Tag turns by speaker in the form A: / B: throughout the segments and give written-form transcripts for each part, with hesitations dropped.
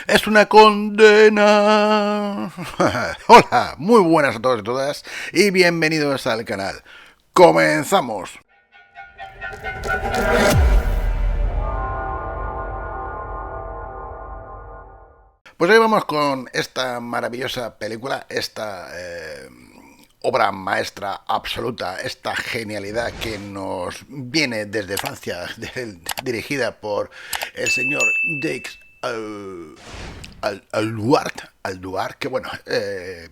A: Es una condena. Hola, muy buenas a todos y todas y bienvenidos al canal. Comenzamos. Pues hoy vamos con esta maravillosa película, esta obra maestra absoluta, esta genialidad que nos viene desde Francia, dirigida por el señor Jacques Alduart, que bueno,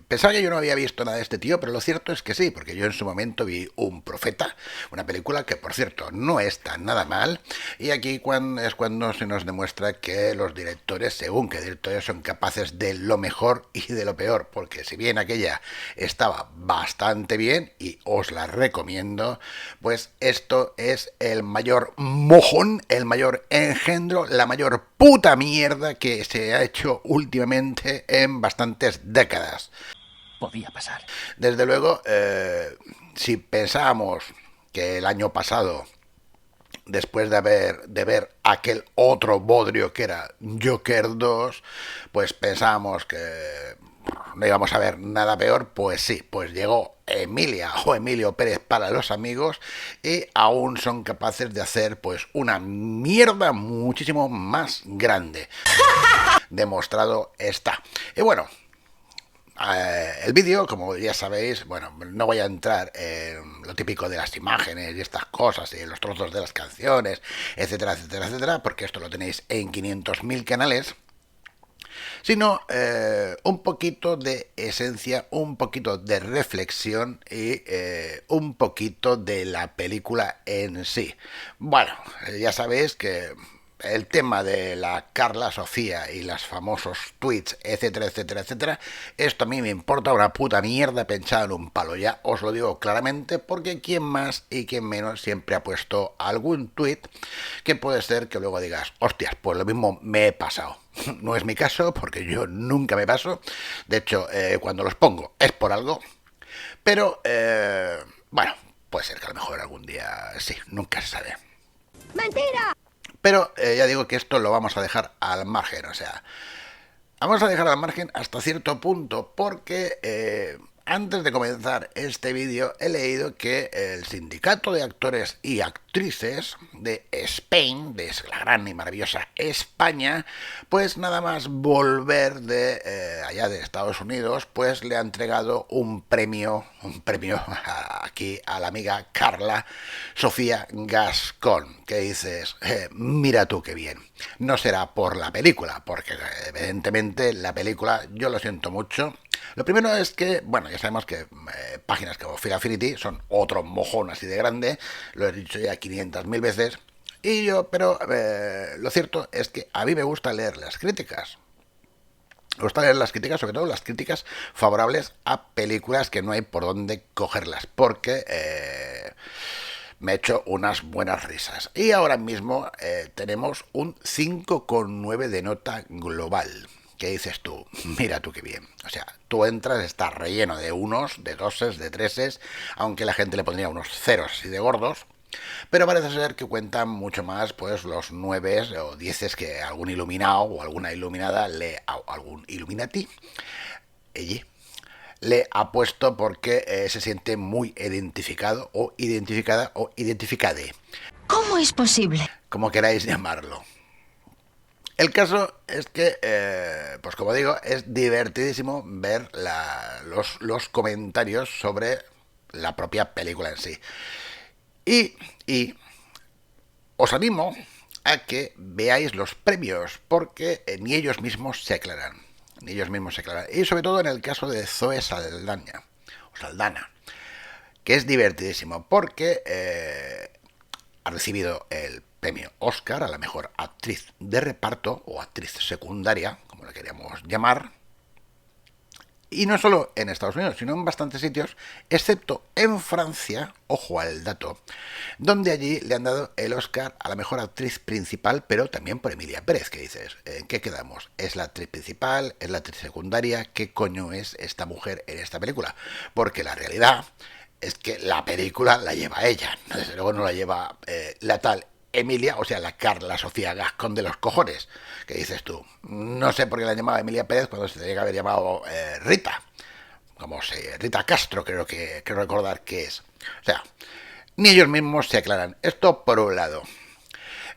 A: pensaba que yo no había visto nada de este tío, pero lo cierto es que sí, porque yo en su momento vi Un Profeta, una película que por cierto no está nada mal, y aquí es cuando se nos demuestra que los directores, según que directores, son capaces de lo mejor y de lo peor, porque si bien aquella estaba bastante bien, y os la recomiendo, pues esto es el mayor mojón, el mayor engendro, la mayor puta mierda que se ha hecho últimamente en bastantes décadas.
B: Podía pasar.
A: Desde luego, si pensábamos que el año pasado, después de ver aquel otro bodrio que era Joker 2, pues pensábamos que no íbamos a ver nada peor, pues sí, pues llegó Emilia o Emilio Pérez para los amigos y aún son capaces de hacer pues una mierda muchísimo más grande. Demostrado está. Y bueno, el vídeo, como ya sabéis, bueno, no voy a entrar en lo típico de las imágenes y estas cosas y en los trozos de las canciones, etcétera, etcétera, etcétera, porque esto lo tenéis en 500.000 canales, sino un poquito de esencia, un poquito de reflexión y un poquito de la película en sí. Bueno, ya sabéis que el tema de la Carla Sofía y los famosos tweets, etcétera, etcétera, etcétera, esto a mí me importa una puta mierda pensado en un palo, ya os lo digo claramente, porque quien más y quien menos siempre ha puesto algún tweet que puede ser que luego digas, hostias, pues lo mismo me he pasado. No es mi caso, porque yo nunca me paso, de hecho, cuando los pongo es por algo, pero, bueno, puede ser que a lo mejor algún día sí, nunca se sabe.
C: ¡Mentira!
A: Pero ya digo que esto lo vamos a dejar al margen, o sea, vamos a dejar al margen hasta cierto punto porque antes de comenzar este vídeo he leído que el sindicato de actores y actrices de Spain, de la gran y maravillosa España, pues nada más volver de allá de Estados Unidos, pues le ha entregado un premio aquí a la amiga Carla Sofía Gascón, que dices, mira tú qué bien. No será por la película, porque evidentemente la película, yo lo siento mucho. Lo primero es que, bueno, ya sabemos que páginas como Film Affinity son otro mojón así de grande, lo he dicho ya 500.000 veces, y yo, pero lo cierto es que a mí me gusta leer las críticas. Me gusta leer las críticas, sobre todo las críticas favorables a películas que no hay por dónde cogerlas, porque me he hecho unas buenas risas. Y ahora mismo tenemos un 5,9 de nota global. ¿Qué dices tú? Mira tú qué bien. O sea, tú entras, está relleno de unos, de doses, de treses, aunque la gente le pondría unos ceros así de gordos. Pero parece ser que cuentan mucho más pues los 9 o 10 que algún iluminado o alguna iluminada algún Illuminati ella le ha puesto porque se siente muy identificado o identificada o identificade,
C: ¿Cómo es posible?
A: como queráis llamarlo. El caso es que, pues como digo, es divertidísimo ver los comentarios sobre la propia película en sí. Y os animo a que veáis los premios, porque ni ellos mismos se aclaran. Ni ellos mismos se aclaran. Y sobre todo en el caso de Zoe Saldana, que es divertidísimo, porque ha recibido el premio Oscar a la mejor actriz de reparto o actriz secundaria, como la queríamos llamar. Y no solo en Estados Unidos, sino en bastantes sitios, excepto en Francia, ojo al dato, donde allí le han dado el Oscar a la mejor actriz principal, pero también por Emilia Pérez, que dices, ¿en qué quedamos? ¿Es la actriz principal? ¿Es la actriz secundaria? ¿Qué coño es esta mujer en esta película? Porque la realidad es que la película la lleva ella, desde luego no la lleva la tal Emilia, o sea, la Carla Sofía Gascón de los cojones. ¿Qué dices tú? No sé por qué la llamaba Emilia Pérez cuando se tenía que haber llamado Rita. Como se, Rita Castro creo recordar que es. O sea, ni ellos mismos se aclaran. Esto por un lado.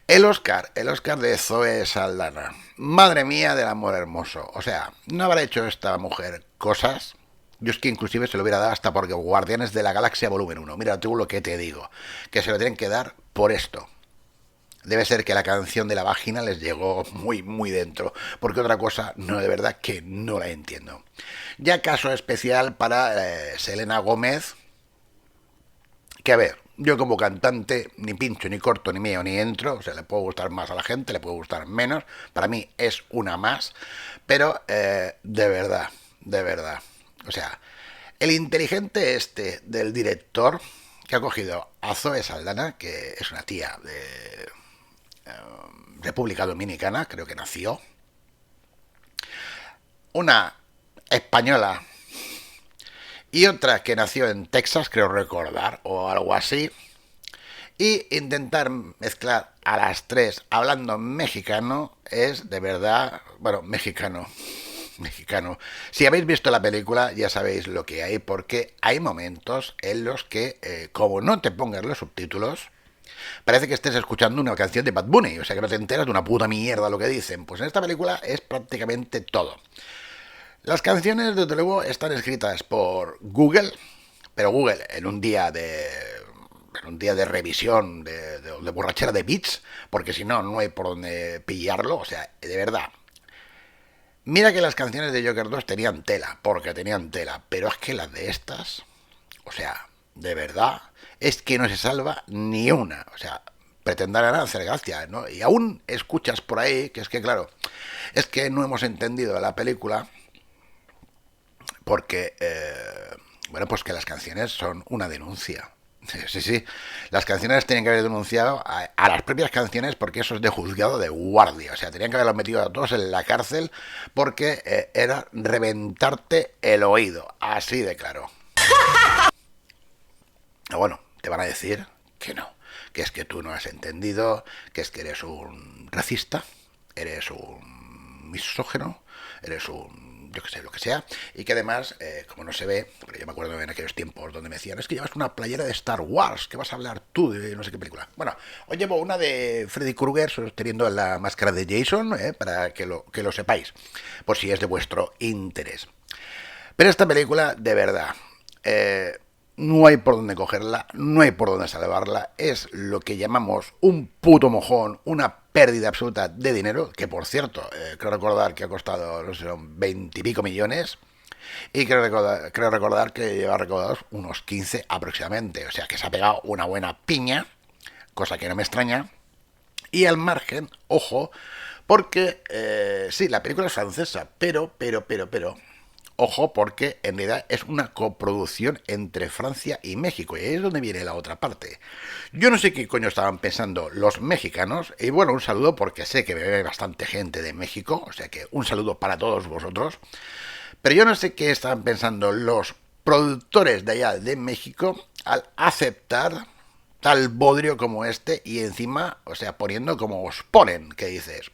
A: El Oscar de Zoe Saldana. Madre mía del amor hermoso. O sea, no habrá hecho esta mujer cosas. Yo es que inclusive se lo hubiera dado hasta porque Guardianes de la Galaxia volumen 1. Mira tú lo que te digo. Que se lo tienen que dar por esto. Debe ser que la canción de la vagina les llegó muy, muy dentro. Porque otra cosa, no, de verdad que no la entiendo. Ya caso especial para Selena Gómez. Que a ver, yo como cantante ni pincho, ni corto, ni mío, ni entro. O sea, le puede gustar más a la gente, le puede gustar menos. Para mí es una más. Pero de verdad, de verdad. O sea, el inteligente este del director que ha cogido a Zoe Saldana, que es una tía de República Dominicana, creo que nació. Una española y otra que nació en Texas, creo recordar, o algo así, y intentar mezclar a las tres hablando mexicano es de verdad, bueno, mexicano. Si habéis visto la película ya sabéis lo que hay, porque hay momentos en los que, como no te pongas los subtítulos, parece que estés escuchando una canción de Bad Bunny, o sea que no te enteras de una puta mierda lo que dicen. Pues en esta película es prácticamente todo. Las canciones, desde luego, están escritas por Google, pero Google en un día de revisión, de borrachera de beats, porque si no, no hay por dónde pillarlo, o sea, de verdad. Mira que las canciones de Joker 2 tenían tela, porque tenían tela, pero es que las de estas, o sea, de verdad, es que no se salva ni una, o sea, pretenderán hacer gracia, ¿no? Y aún escuchas por ahí, que es que claro, es que no hemos entendido la película, porque, bueno, pues que las canciones son una denuncia. Sí. Las canciones tienen que haber denunciado a las propias canciones porque eso es de juzgado de guardia. O sea, tenían que haberlos metido a todos en la cárcel porque era reventarte el oído. Así de claro. Bueno, te van a decir que no. Que es que tú no has entendido, que es que eres un racista, eres un misógeno, eres un yo que sé, lo que sea, y que además, como no se ve, pero yo me acuerdo en aquellos tiempos donde me decían, es que llevas una playera de Star Wars, que vas a hablar tú de no sé qué película. Bueno, hoy llevo una de Freddy Krueger sosteniendo la máscara de Jason, para que lo sepáis, por si es de vuestro interés. Pero esta película, de verdad, no hay por dónde cogerla, no hay por dónde salvarla, es lo que llamamos un puto mojón, una pérdida absoluta de dinero, que por cierto, creo recordar que ha costado, no sé, 20 y pico millones, y creo recordar que lleva recaudados unos 15 aproximadamente, o sea que se ha pegado una buena piña, cosa que no me extraña, y al margen, ojo, porque sí, la película es francesa, pero, ojo, porque en realidad es una coproducción entre Francia y México, y ahí es donde viene la otra parte. Yo no sé qué coño estaban pensando los mexicanos, y bueno, un saludo porque sé que me ve bastante gente de México, o sea que un saludo para todos vosotros, pero yo no sé qué estaban pensando los productores de allá de México al aceptar tal bodrio como este y encima, o sea, poniendo como os ponen, que dices.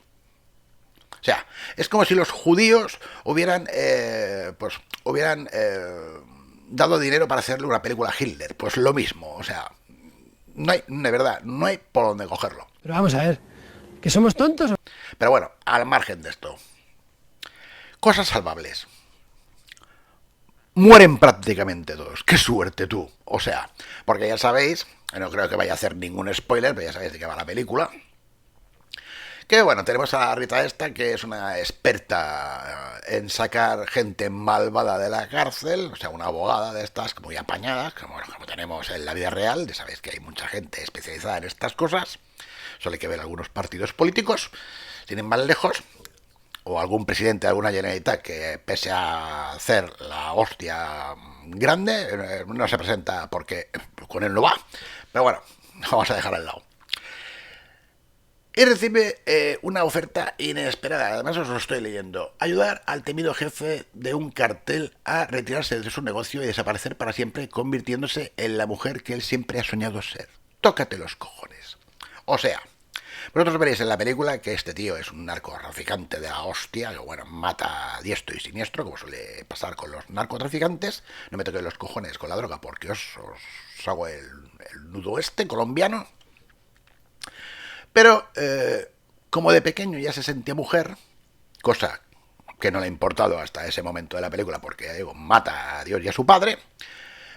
A: O sea, es como si los judíos hubieran dado dinero para hacerle una película a Hitler. Pues lo mismo, o sea, no hay, de verdad, no hay por dónde cogerlo.
B: Pero vamos a ver, ¿que somos tontos?
A: Pero bueno, al margen de esto, cosas salvables. Mueren prácticamente todos. ¡Qué suerte tú! O sea, porque ya sabéis, no creo que vaya a hacer ningún spoiler, pero ya sabéis de qué va la película. Que bueno, tenemos a Rita esta, que es una experta en sacar gente malvada de la cárcel, o sea, una abogada de estas muy apañadas, como tenemos en la vida real, ya sabéis que hay mucha gente especializada en estas cosas, solo hay que ver algunos partidos políticos, tienen más lejos, o algún presidente de alguna Generalitat que pese a hacer la hostia grande, no se presenta porque con él no va, pero bueno, vamos a dejar al lado. Y recibe una oferta inesperada, además os lo estoy leyendo. Ayudar al temido jefe de un cartel a retirarse de su negocio y desaparecer para siempre, convirtiéndose en la mujer que él siempre ha soñado ser. Tócate los cojones. O sea, vosotros veréis en la película que este tío es un narcotraficante de la hostia, que bueno, mata a diestro y siniestro, como suele pasar con los narcotraficantes. No me toquéis los cojones con la droga porque os hago el nudo este colombiano. Pero como de pequeño ya se sentía mujer, cosa que no le ha importado hasta ese momento de la película porque, ya digo, mata a Dios y a su padre.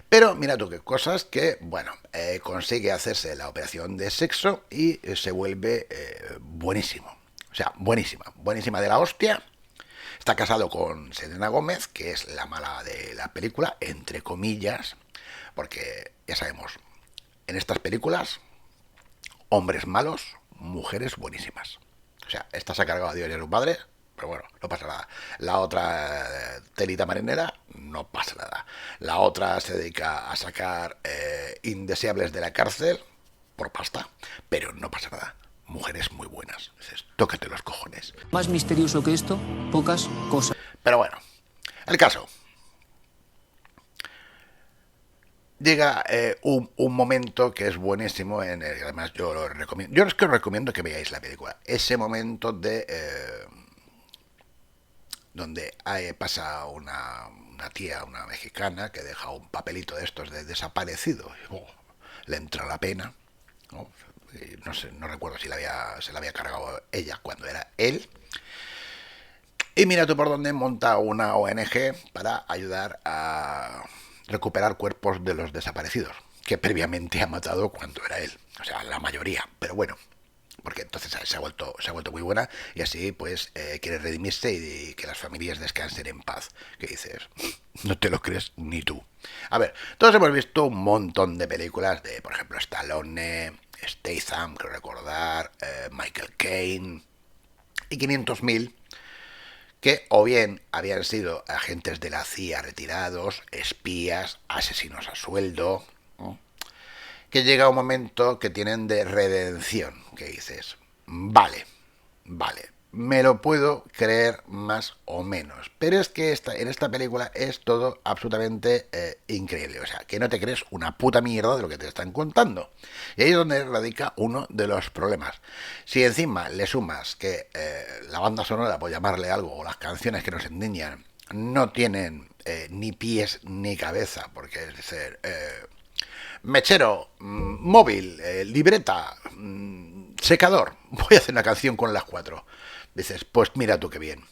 A: Pero mira tú qué cosas que, bueno, consigue hacerse la operación de sexo y se vuelve buenísimo. O sea, buenísima, buenísima de la hostia. Está casado con Selena Gómez, que es la mala de la película, entre comillas, porque ya sabemos, en estas películas, hombres malos, mujeres buenísimas. O sea, esta se ha cargado a Dios y a su padre, pero bueno, no pasa nada. La otra, telita marinera, no pasa nada. La otra se dedica a sacar indeseables de la cárcel por pasta, pero no pasa nada. Mujeres muy buenas. Dices, tócate los cojones.
D: Más misterioso que esto, pocas cosas.
A: Pero bueno, el caso. Llega un momento que es buenísimo, en el que además yo lo recomiendo. Yo es que os recomiendo que veáis la película. Ese momento de donde pasa una tía, una mexicana, que deja un papelito de estos de desaparecido. Y, le entra la pena. ¿No? No sé, no recuerdo si se la había cargado ella cuando era él. Y mira tú por dónde monta una ONG para ayudar a recuperar cuerpos de los desaparecidos, que previamente ha matado cuando era él. O sea, la mayoría. Pero bueno, porque entonces se ha vuelto muy buena y así pues quiere redimirse y que las familias descansen en paz. Que dices, no te lo crees ni tú. A ver, todos hemos visto un montón de películas de, por ejemplo, Stallone, Statham, creo recordar, Michael Caine y 500.000, que o bien habían sido agentes de la CIA retirados, espías, asesinos a sueldo, ¿no? Que llega un momento que tienen de redención, que dices, vale, me lo puedo creer más o menos, pero es que en esta película es todo absolutamente increíble, o sea, que no te crees una puta mierda de lo que te están contando. Y ahí es donde radica uno de los problemas. Si encima le sumas que la banda sonora, por llamarle algo, o las canciones que nos endiñan, no tienen ni pies ni cabeza, porque es decir, mechero, móvil, libreta, secador. Voy a hacer una canción con las 4. Dices, pues mira tú qué bien.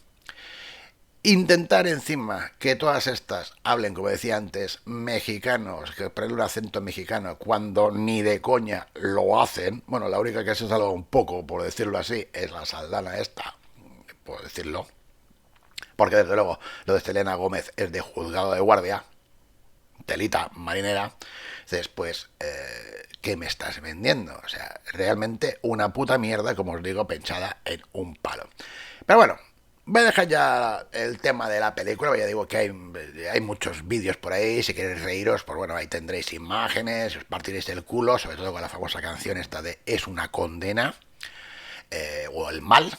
A: Intentar encima que todas estas hablen, como decía antes, mexicanos, que ponen un acento mexicano, cuando ni de coña lo hacen. Bueno, la única que se salva un poco, por decirlo así, es la Saldana esta, por decirlo. Porque desde luego lo de Selena Gómez es de juzgado de guardia, telita marinera. Después, ¿qué me estás vendiendo? O sea, realmente una puta mierda, como os digo, pinchada en un palo. Pero bueno, voy a dejar ya el tema de la película. Ya digo que hay muchos vídeos por ahí. Si queréis reíros, pues bueno, ahí tendréis imágenes, os partiréis el culo, sobre todo con la famosa canción esta de Es una condena. O el mal,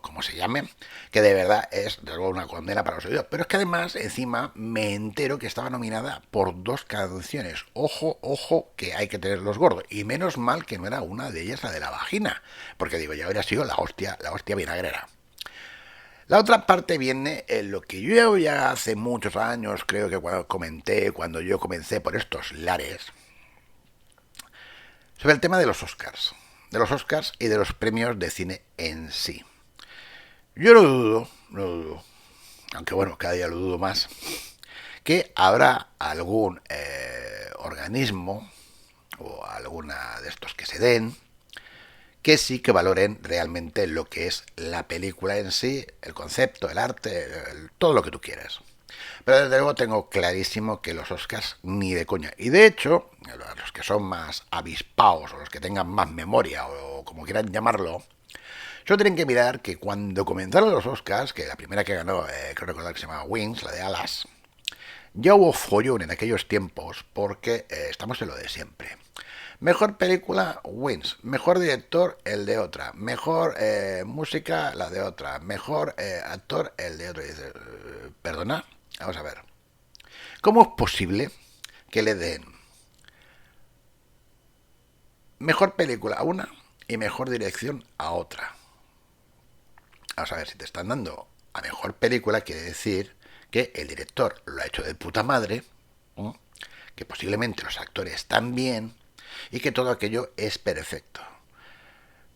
A: como se llame, que de verdad es de luego una condena para los oídos. Pero es que además, encima, me entero que estaba nominada por 2 canciones. Ojo, ojo, que hay que tenerlos gordos. Y menos mal que no era una de ellas la de la vagina, porque digo, ya habría sido la hostia vinagrera. La otra parte viene en lo que yo ya hace muchos años, creo que cuando yo comencé por estos lares, sobre el tema de los Oscars. De los Oscars y de los premios de cine en sí. Yo no dudo, aunque bueno, cada día lo dudo más, que habrá algún organismo o alguna de estos que se den que sí que valoren realmente lo que es la película en sí, el concepto, el arte, todo lo que tú quieras. Pero desde luego tengo clarísimo que los Oscars ni de coña. Y de hecho, los que son más avispaos o los que tengan más memoria o como quieran llamarlo, solo tienen que mirar que cuando comenzaron los Oscars, que la primera que ganó, creo recordar que se llama Wings, la de Alas, ya hubo follón en aquellos tiempos porque estamos en lo de siempre. Mejor película, Wins. Mejor director, el de otra. Mejor música, la de otra. Mejor actor, el de otro. Y dices, perdona, vamos a ver. ¿Cómo es posible que le den mejor película a una y mejor dirección a otra. Vamos a ver, si te están dando a mejor película, quiere decir que el director lo ha hecho de puta madre, ¿eh? Que posiblemente los actores están bien y que todo aquello es perfecto.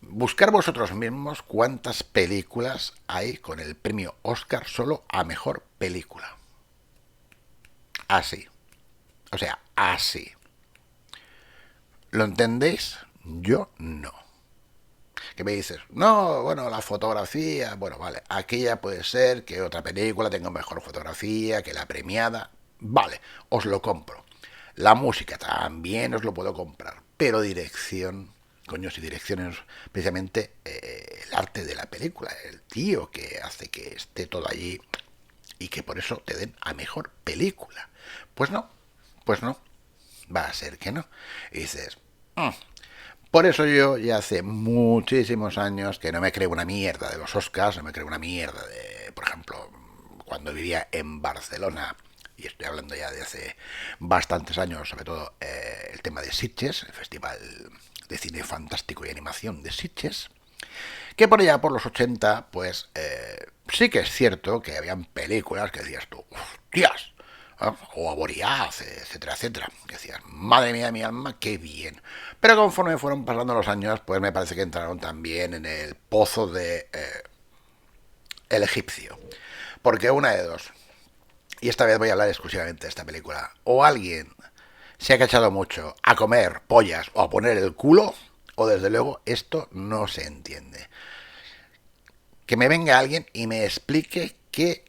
A: Buscar vosotros mismos cuántas películas hay con el premio Oscar solo a mejor película. Así. O sea, así. ¿Lo entendéis? Yo no. ¿Qué me dices? No, bueno, la fotografía, bueno, vale, aquella puede ser que otra película tenga mejor fotografía que la premiada. Vale, os lo compro. La música también os lo puedo comprar. Pero dirección, coño, si dirección es precisamente el arte de la película, el tío que hace que esté todo allí y que por eso te den a mejor película. Pues no, va a ser que no. Y dices, por eso yo ya hace muchísimos años que no me creo una mierda de los Oscars, no me creo una mierda de, por ejemplo, cuando vivía en Barcelona, y estoy hablando ya de hace bastantes años, sobre todo el tema de Sitges, el Festival de Cine Fantástico y Animación de Sitges, que por allá por los 80, pues sí que es cierto que habían películas que decías tú, ¡hostias! O Aboríaz, etcétera, etcétera. Que decías, madre mía de mi alma, qué bien. Pero conforme fueron pasando los años, pues me parece que entraron también en el pozo de El Egipcio. Porque una de dos, y esta vez voy a hablar exclusivamente de esta película, o alguien se ha cachado mucho a comer pollas o a poner el culo, o desde luego esto no se entiende. Que me venga alguien y me explique qué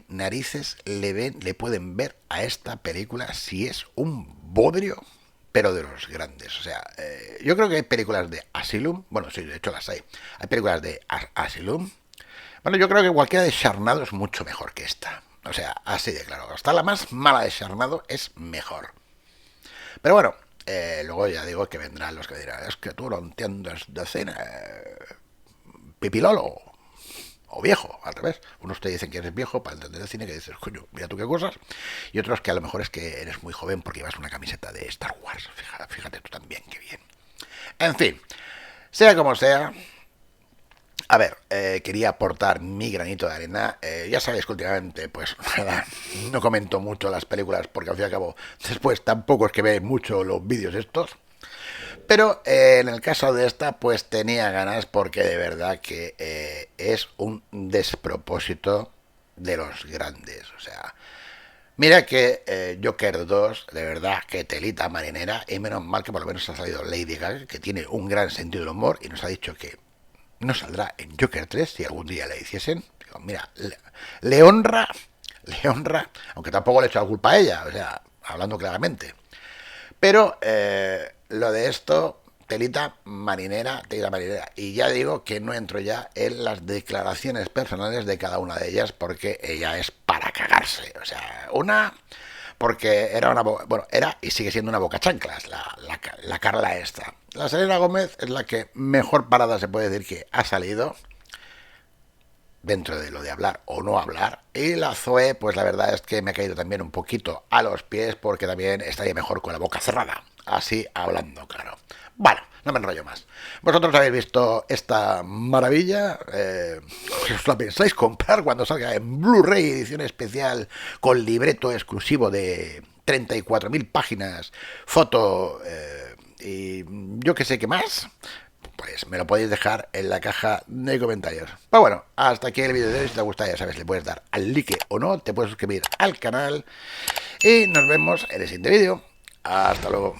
A: narices le pueden ver a esta película si es un bodrio, pero de los grandes. O sea, yo creo que hay películas de Asylum, bueno, sí, de hecho las hay. Hay películas de Asylum. Bueno, yo creo que cualquiera de Sharknado es mucho mejor que esta. O sea, así de claro. Hasta la más mala de Sharknado es mejor. Pero bueno, luego ya digo que vendrán los que dirán, es que tú no entiendes de cine, pipilolo. O viejo, al revés. Unos te dicen que eres viejo para entender el cine, que dices, coño, mira tú qué cosas. Y otros que a lo mejor es que eres muy joven porque llevas una camiseta de Star Wars. Fíjate tú también, qué bien. En fin, sea como sea. A ver, quería aportar mi granito de arena. Ya sabéis que últimamente, pues nada, no comento mucho las películas porque al fin y al cabo, después tampoco es que ve mucho los vídeos estos. Pero en el caso de esta, pues tenía ganas porque de verdad que es un despropósito de los grandes. O sea, mira que Joker 2, de verdad, que telita marinera, y menos mal que por lo menos ha salido Lady Gaga, que tiene un gran sentido del humor y nos ha dicho que no saldrá en Joker 3 si algún día le hiciesen. Digo, mira, le honra, aunque tampoco le he hecho la culpa a ella, o sea, hablando claramente. Pero lo de esto, telita marinera. Y ya digo que no entro ya en las declaraciones personales de cada una de ellas porque ella es para cagarse. O sea, una, porque era una, bueno, era y sigue siendo una boca chanclas, la Carla esta. La Selena Gómez es la que mejor parada se puede decir que ha salido dentro de lo de hablar o no hablar. Y la Zoe, pues la verdad es que me ha caído también un poquito a los pies porque también estaría mejor con la boca cerrada. Así hablando, claro. Bueno, no me enrollo más. ¿Vosotros habéis visto esta maravilla? ¿Os la pensáis comprar cuando salga en Blu-ray edición especial con libreto exclusivo de 34.000 páginas, foto y yo que sé qué más? Pues me lo podéis dejar en la caja de comentarios. Pero bueno, hasta aquí el vídeo de hoy. Si te gusta, ya sabes, le puedes dar al like o no, te puedes suscribir al canal y nos vemos en el siguiente vídeo. Hasta luego.